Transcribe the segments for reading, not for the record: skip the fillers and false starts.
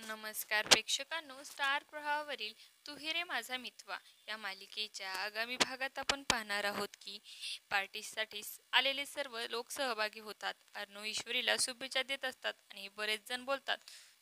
नमस्कार प्रेक्षकांनो, स्टार प्रवाहावरील तू ही रे माझा मितवा या मालिकेच्या आगामी भागात आपण पाहणार आहोत की पार्टीसाठी आलेले सर्व लोक सहभागी होतात. अर्णव ईश्वरीला शुभेच्छा देत असतात आणि बरेच जण बोलतात,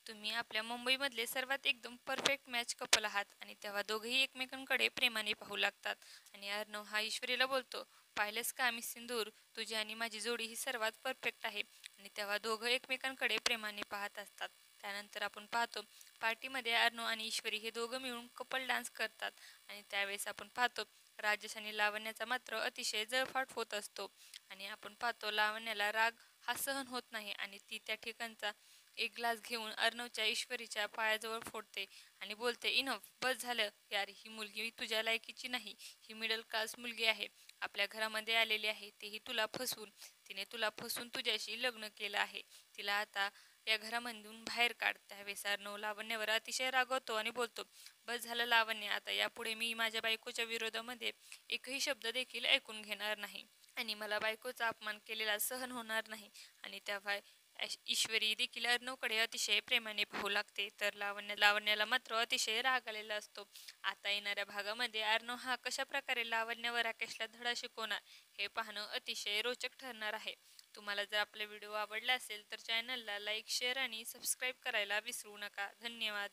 तुम्ही आपल्या मुंबईमधले सर्वात एकदम परफेक्ट मॅच कपल आहात. आणि तेव्हा दोघेही एकमेकांकडे प्रेमाने पाहू लागतात आणि अर्णव हा ईश्वरीला बोलतो, पाहिलंस का आम्ही सिंदूर, तुझी आणि माझी जोडी ही सर्वात परफेक्ट आहे. आणि तेव्हा दोघं एकमेकांकडे प्रेमाने पाहत असतात. त्यानंतर आपण पाहतो पार्टीमध्ये अर्णव आणि ईश्वरी हे दोघं मिळून कपल डान्स करतात. आणि त्यावेळेस आपण पाहतो राजेश आणि लावण्याचा मात्र अतिशय जळफाट होत असतो. आणि आपण पाहतो लावण्याला राग हा सहन होत नाही आणि ती त्या ठिकाणचा एक ग्लास घेऊन अर्णवच्या ईश्वरीच्या पायाजवळ फोडते आणि बोलते, इनफ, बस झालं यार, ही मुलगी तुझ्या लायकीची नाही. ही मिडल क्लास मुलगी आहे, आपल्या घरामध्ये आलेली आहे, तेही तुला फसवून. तिने तुला फसवून तुझ्याशी लग्न केलं आहे. तिला आता या घरामधून बाहेर काढ. त्यावेळेस अर्णव लावण्यावर अतिशय रागवतो आणि बोलतो, बस झालं लावण्य, आता यापुढे मी माझ्या बायकोच्या विरोधामध्ये एकही शब्द देखील ऐकून घेणार नाही आणि मला बायकोचा अपमान केलेला सहन होणार नाही. आणि तेव्हा ईश्वरी देखील अर्णवकडे अतिशय प्रेमाने पाहू लागते. तर लावण्याला मात्र अतिशय राग आलेला असतो. आता येणाऱ्या भागामध्ये अर्णव हा कशा प्रकारे लावण्यावर राकेशला धडा शिकवणार हे पाहणं अतिशय रोचक ठरणार आहे. तुम्हाला जर आपला व्हिडिओ आवडला असेल तर चॅनलला लाईक, शेअर आणि सबस्क्राईब करायला विसरू नका. धन्यवाद.